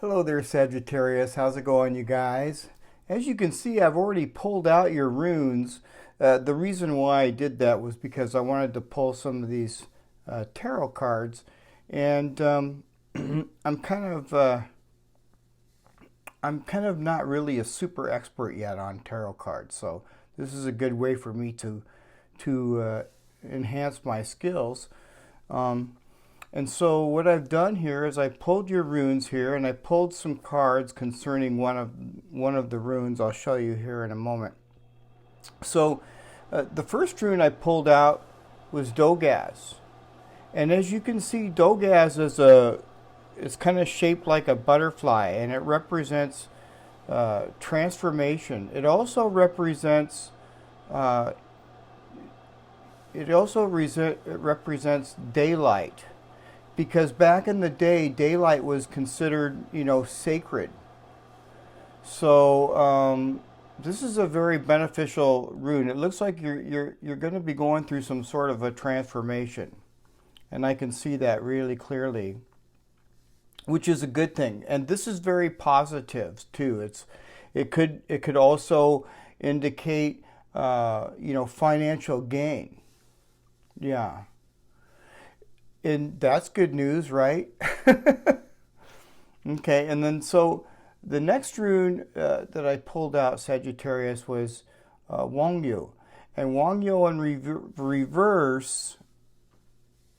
Hello there, Sagittarius. How's it going, you guys? As you can see, I've already pulled out your runes. The reason why I did that was because I wanted to pull some of these tarot cards, and I'm kind of not really a super expert yet on tarot cards. So this is a good way for me to enhance my skills. And so what I've done here is I pulled your runes here, and I pulled some cards concerning one of the runes. I'll show you here in a moment. So the first rune I pulled out was Dogaz, and as you can see, Dogaz it's kind of shaped like a butterfly, and it represents transformation. It also represents represents daylight, because back in the day, daylight was considered, sacred. So this is a very beneficial rune. It looks like you're going to be going through some sort of a transformation, and I can see that really clearly, which is a good thing. And this is very positive too. It could also indicate financial gain. Yeah. And that's good news, right? Okay, and then so the next rune that I pulled out, Sagittarius, was Wangyu. And Wangyu in reverse,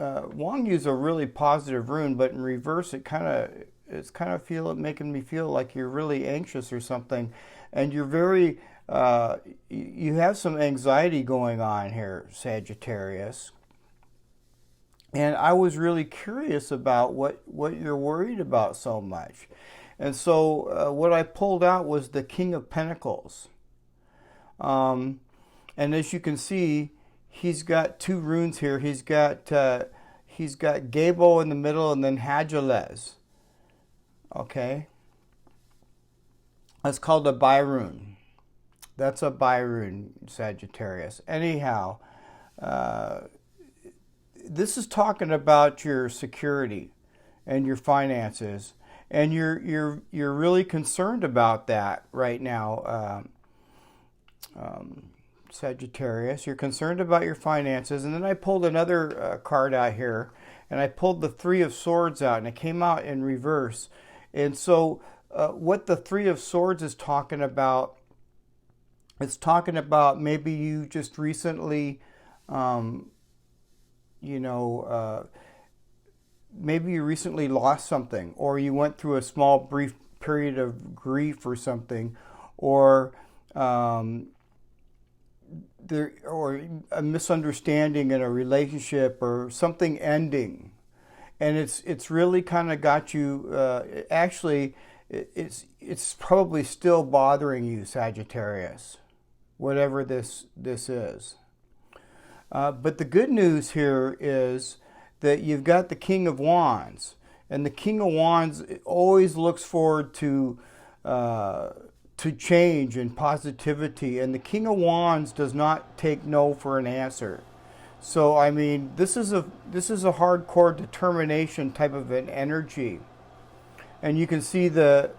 Wangyu is a really positive rune, but in reverse it's kind of making me feel like you're really anxious or something, and you're very you have some anxiety going on here, Sagittarius. And I was really curious about what you're worried about so much. And so what I pulled out was the King of Pentacles. And as you can see, he's got two runes here. He's got Gabo in the middle, and then Hagelez. Okay? That's called a Birune. That's a Birune, Sagittarius. Anyhow, this is talking about your security and your finances, and you're really concerned about that right now, Sagittarius. You're concerned about your finances. And then I pulled another card out here, and I pulled the Three of Swords out, and it came out in reverse. And so what the Three of Swords is talking about, it's talking about maybe you just recently maybe you recently lost something, or you went through a small brief period of grief or something, or or a misunderstanding in a relationship, or something ending, and it's really kind of got you. Actually, it's probably still bothering you, Sagittarius, whatever this is. But the good news here is that you've got the King of Wands, and the King of Wands always looks forward to change and positivity, and the King of Wands does not take no for an answer. So I mean, this is a hardcore determination type of an energy, and you can see the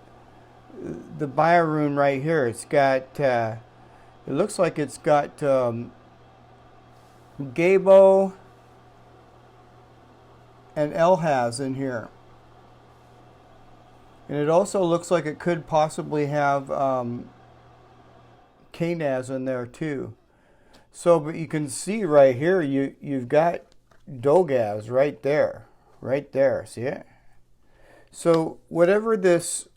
Birune right here. It's got it looks like it's got Gabo and Elhaz in here. And it also looks like it could possibly have Kanaz in there too. So, but you can see right here, you've got Dogaz right there. Right there, see it? So whatever this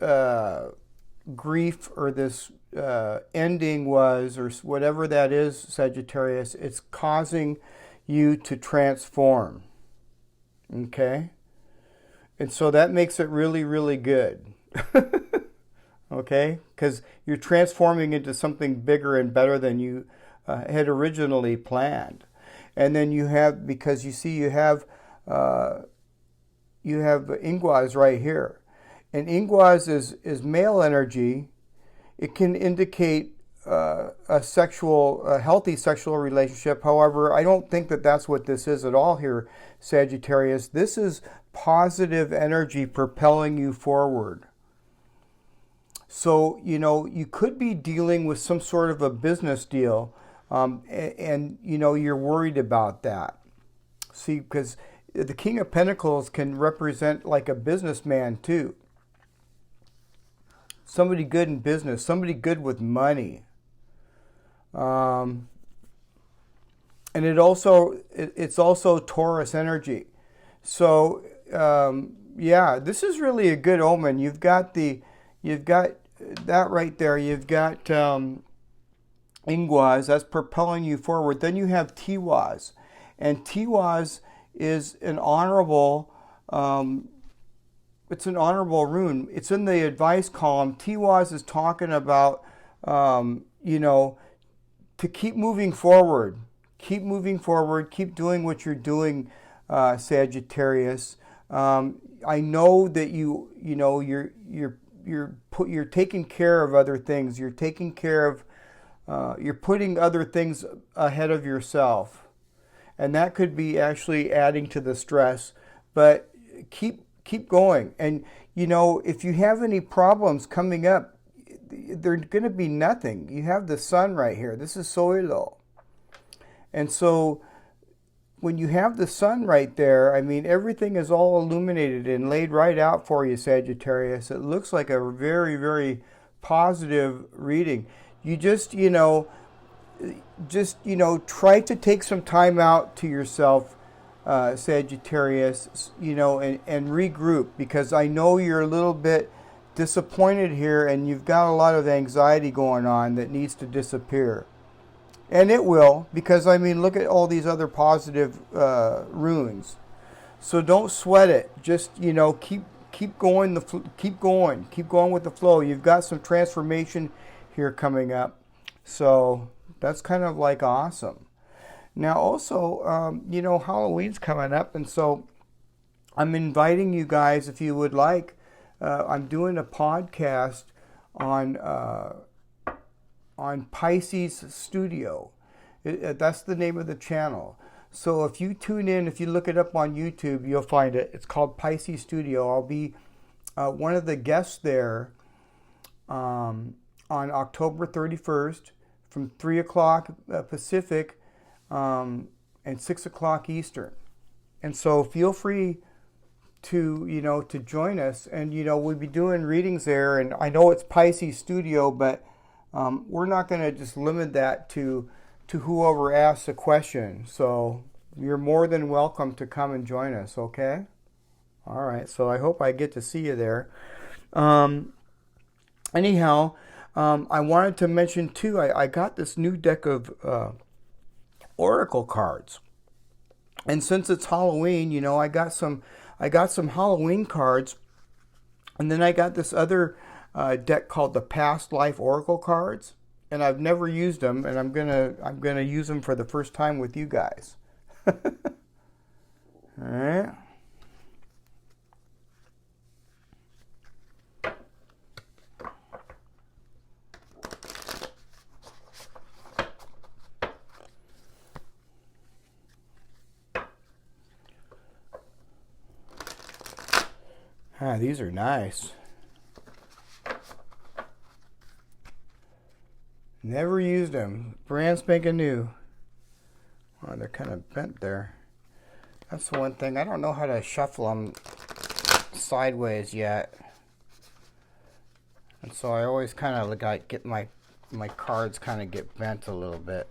grief or this ending was, or whatever that is, Sagittarius, it's causing you to transform. Okay? And so that makes it really, really good. Okay? Because you're transforming into something bigger and better than you had originally planned. And then you have, because you see you have Ingwaz right here. And Ingwaz is male energy. It can indicate a healthy sexual relationship. However, I don't think that that's what this is at all here, Sagittarius. This is positive energy propelling you forward. So, you could be dealing with some sort of a business deal, and you're worried about that. See, because the King of Pentacles can represent like a businessman too. Somebody good in business, somebody good with money. And it's also Taurus energy. So, yeah, this is really a good omen. You've got that right there. You've got Ingwas, that's propelling you forward. Then you have Tiwaz. And Tiwaz is an honorable, it's an honorable rune. It's in the advice column. Tiwaz is talking about, to keep moving forward. Keep moving forward. Keep doing what you're doing, Sagittarius. I know that you're taking care of other things. You're taking care of, you're putting other things ahead of yourself, and that could be actually adding to the stress. But keep going. And if you have any problems coming up, they're going to be nothing. You have the sun right here. This is Soilo, and so when you have the sun right there, I mean, everything is all illuminated and laid right out for you, Sagittarius. It looks like a very, very positive reading. You just try to take some time out to yourself, Sagittarius, and regroup, because I know you're a little bit disappointed here and you've got a lot of anxiety going on that needs to disappear. And it will, because I mean, look at all these other positive runes. So don't sweat it. Just keep going. Keep going with the flow. You've got some transformation here coming up, so that's kind of like awesome. Now, also, Halloween's coming up, and so I'm inviting you guys, if you would like. I'm doing a podcast on Pisces Studio. That's the name of the channel. So if you tune in, if you look it up on YouTube, you'll find it. It's called Pisces Studio. I'll be one of the guests there on October 31st from 3 o'clock Pacific and 6 o'clock Eastern. And so feel free to join us, and we'll be doing readings there. And I know it's Pisces Studio, but we're not going to just limit that to whoever asks a question. So you're more than welcome to come and join us, okay? All right, so I hope I get to see you there. Anyhow, I wanted to mention too, I got this new deck of oracle cards. And since it's Halloween, I got some Halloween cards. And then I got this other deck called the Past Life Oracle cards, and I've never used them, and I'm gonna use them for the first time with you guys. All right. These are nice. Never used them. Brand spanking new. Oh, they're kind of bent there. That's the one thing. I don't know how to shuffle them sideways yet. And so I always kind of get my cards kind of get bent a little bit.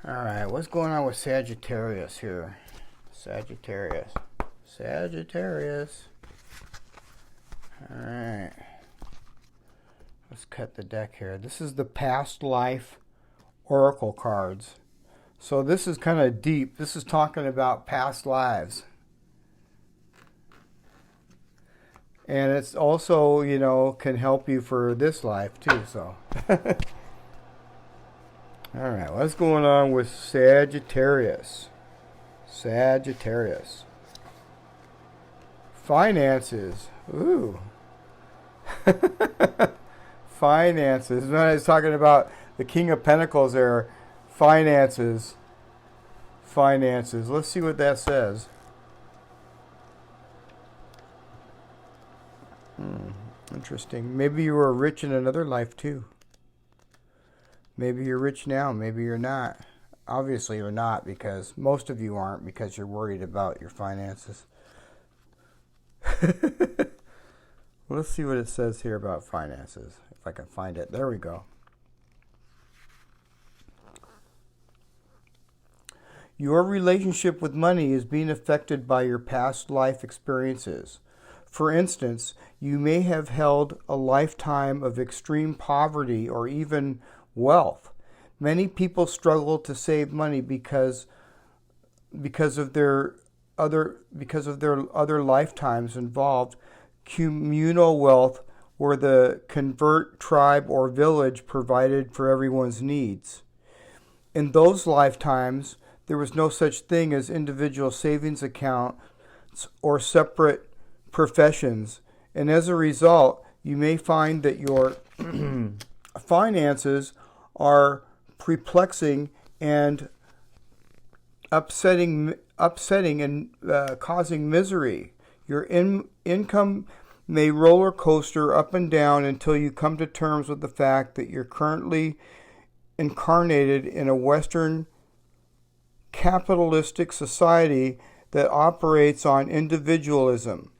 Alright, what's going on with Sagittarius here? Sagittarius. Alright. Let's cut the deck here. This is the Past Life Oracle cards. So this is kind of deep. This is talking about past lives. And it's also, can help you for this life too, so. Alright, what's going on with Sagittarius? Finances. Ooh. Finances. When I was talking about the King of Pentacles there, finances. Let's see what that says. Interesting. Maybe you were rich in another life too. Maybe you're rich now. Maybe you're not. Obviously, you're not, because most of you aren't, because you're worried about your finances. Let's see what it says here about finances. If I can find it. There we go. Your relationship with money is being affected by your past life experiences. For instance, you may have held a lifetime of extreme poverty or even wealth. Many people struggle to save money because of their other lifetimes involved communal wealth, where the convert tribe or village provided for everyone's needs. In those lifetimes, there was no such thing as individual savings accounts or separate professions, and as a result, you may find that your finances are perplexing and upsetting and causing misery. Your income may roller coaster up and down until you come to terms with the fact that you're currently incarnated in a Western capitalistic society that operates on individualism.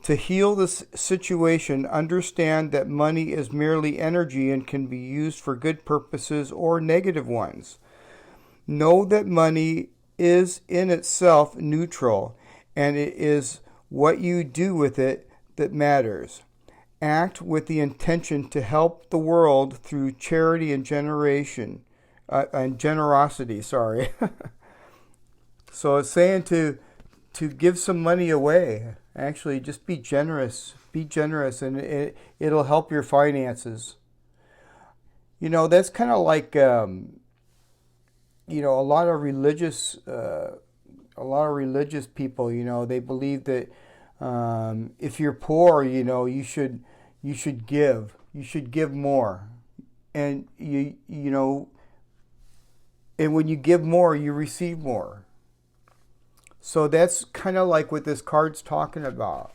To heal this situation, understand that money is merely energy and can be used for good purposes or negative ones. Know that money is in itself neutral, and it is what you do with it that matters. Act with the intention to help the world through charity and generosity. So it's saying to give some money away. Actually, just be generous. Be generous, and it'll help your finances. That's kind of like a lot of religious people. They believe that if you're poor, you should give. You should give more, and and when you give more, you receive more. So that's kind of like what this card's talking about.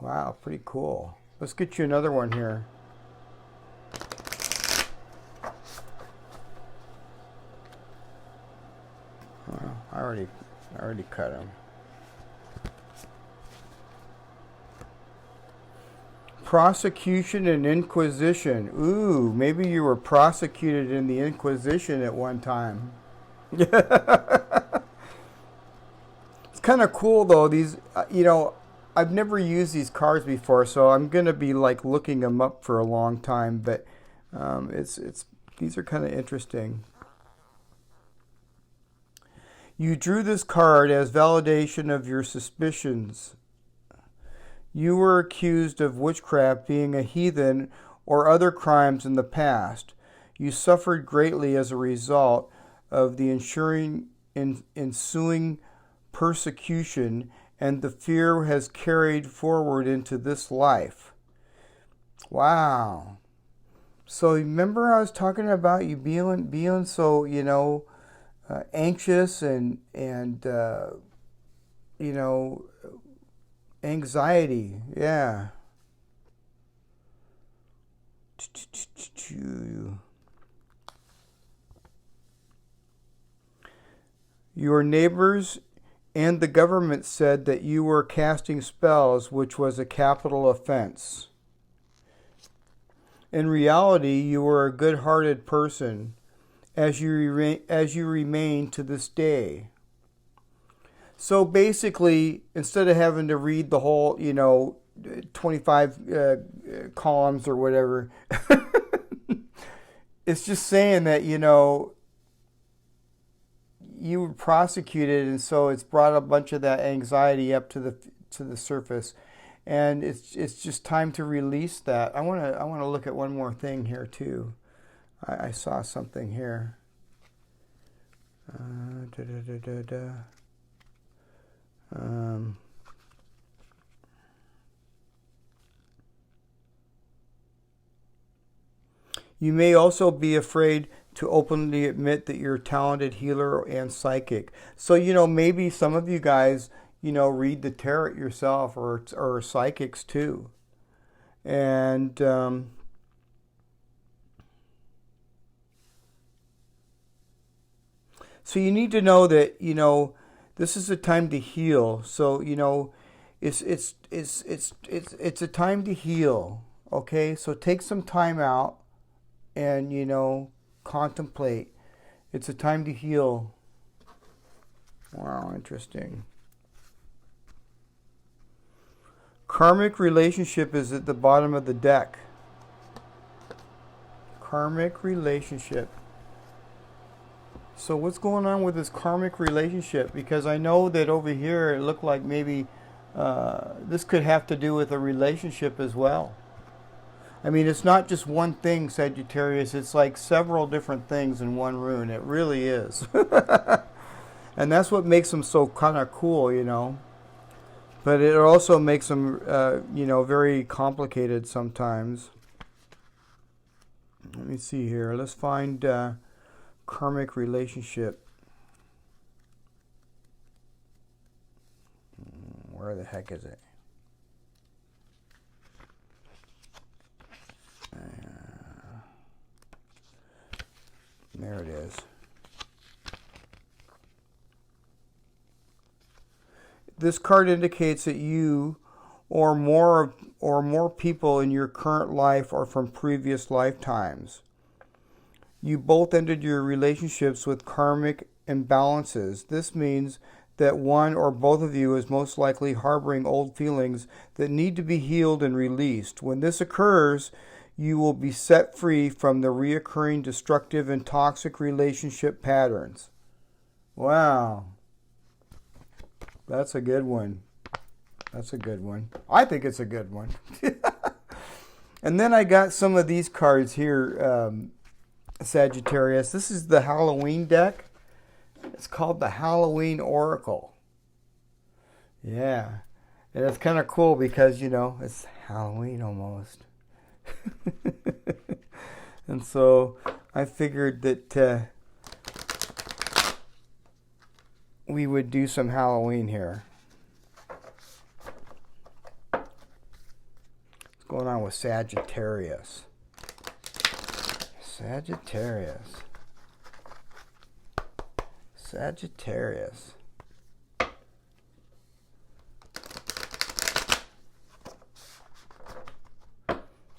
Wow, pretty cool. Let's get you another one here. Well, I already cut him. Prosecution and Inquisition. Ooh, maybe you were prosecuted in the Inquisition at one time. Kind of cool though. These, I've never used these cards before, so I'm gonna be like looking them up for a long time. But these are kind of interesting. You drew this card as validation of your suspicions. You were accused of witchcraft, being a heathen, or other crimes in the past. You suffered greatly as a result of the ensuing persecution, and the fear has carried forward into this life. Wow. So remember I was talking about you being so, anxious and anxiety. Yeah. Your neighbors and the government said that you were casting spells, which was a capital offense. In reality, you were a good-hearted person, as you remain to this day. So basically, instead of having to read the whole, 25 columns or whatever, it's just saying that, you were prosecuted, and so it's brought a bunch of that anxiety up to the surface, and it's just time to release that. I want to look at one more thing here too. I saw something here. You may also be afraid to openly admit that you're a talented healer and psychic. So, maybe some of you guys, read the tarot yourself, or psychics too. And so you need to know that, this is a time to heal. So, it's a time to heal. Okay? So take some time out and, contemplate. It's a time to heal. Wow, interesting. Karmic relationship is at the bottom of the deck. Karmic relationship. So what's going on with this karmic relationship? Because I know that over here it looked like maybe this could have to do with a relationship as well. I mean, it's not just one thing, Sagittarius. It's like several different things in one rune. It really is. And that's what makes them so kind of cool, But it also makes them, very complicated sometimes. Let me see here. Let's find karmic relationship. Where the heck is it? There it is. This card indicates that you or more people in your current life are from previous lifetimes. You both ended your relationships with karmic imbalances. This means that one or both of you is most likely harboring old feelings that need to be healed and released. When this occurs, you will be set free from the reoccurring destructive and toxic relationship patterns. Wow. That's a good one. That's a good one. I think it's a good one. And then I got some of these cards here, Sagittarius. This is the Halloween deck. It's called the Halloween Oracle. Yeah. And it's kind of cool because, it's Halloween almost. And so I figured that we would do some Halloween here. What's going on with Sagittarius? Sagittarius. Sagittarius.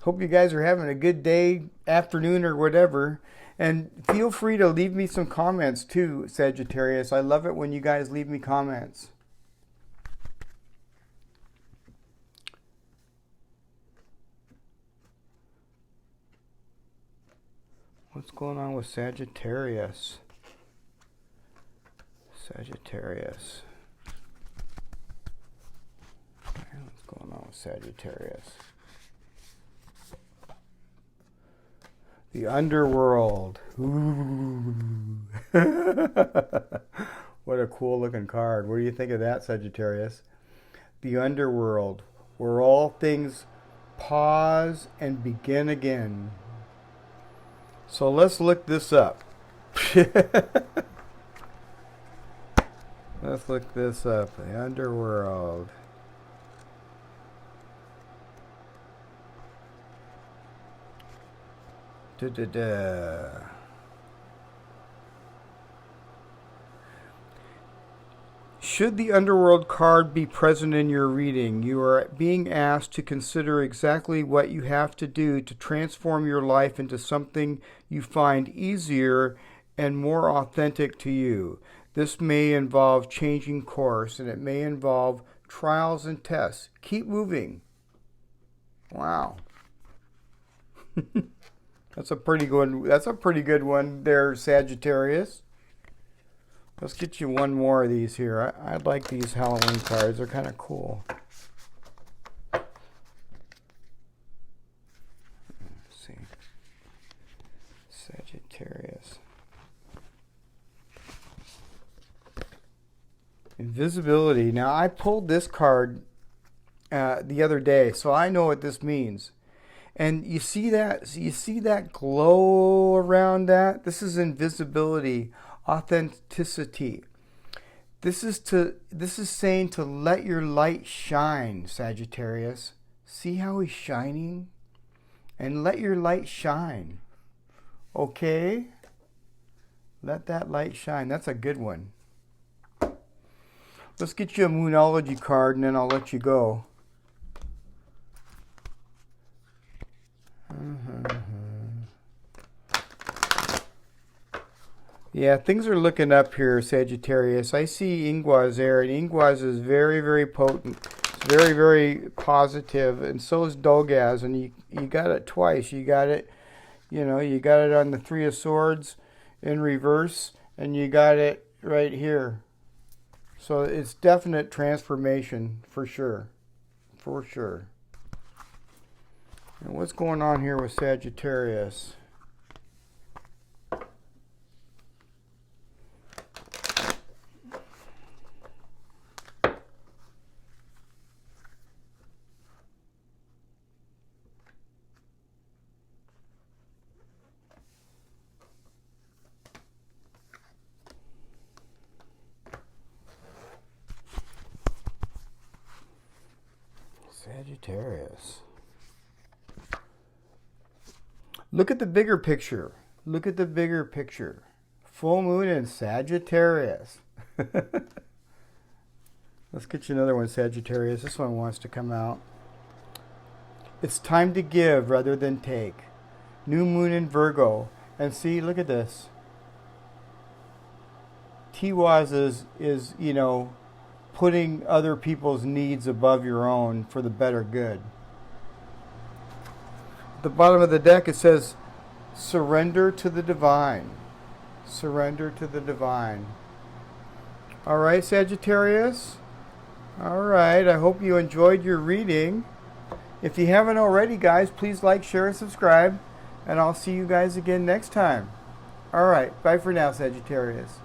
Hope you guys are having a good day, afternoon, or whatever. And feel free to leave me some comments too, Sagittarius. I love it when you guys leave me comments. What's going on with Sagittarius? Sagittarius. What's going on with Sagittarius? The underworld. Ooh. What a cool looking card. What do you think of that, Sagittarius? The underworld, where all things pause and begin again. So let's look this up. Let's look this up. The underworld. Should the underworld card be present in your reading, you are being asked to consider exactly what you have to do to transform your life into something you find easier and more authentic to you. This may involve changing course, and it may involve trials and tests. Keep moving. Wow. That's a pretty good one there, Sagittarius. Let's get you one more of these here. I like these Halloween cards. They're kind of cool. Let's see. Sagittarius. Invisibility. Now, I pulled this card the other day, so I know what this means. And you see that glow around that? This is invisibility, authenticity. This is saying to let your light shine, Sagittarius. See how he's shining? And let your light shine. Okay? Let that light shine. That's a good one. Let's get you a Moonology card and then I'll let you go. Yeah, things are looking up here, Sagittarius. I see Ingwas there, and Ingwas is very, very potent. It's very, very positive, and so is Dolgaz, and you got it twice. You got it, you know, you got it on the Three of Swords in reverse, and you got it right here. So it's definite transformation, for sure. For sure. And what's going on here with Sagittarius? Sagittarius. Look at the bigger picture. Look at the bigger picture. Full moon in Sagittarius. Let's get you another one, Sagittarius. This one wants to come out. It's time to give rather than take. New moon in Virgo. And see, look at this. Tiwaz is, you know, putting other people's needs above your own for the better good. At the bottom of the deck it says, surrender to the divine. Surrender to the divine. All right, Sagittarius? All right, I hope you enjoyed your reading. If you haven't already, guys, please like, share, and subscribe. And I'll see you guys again next time. All right, bye for now, Sagittarius.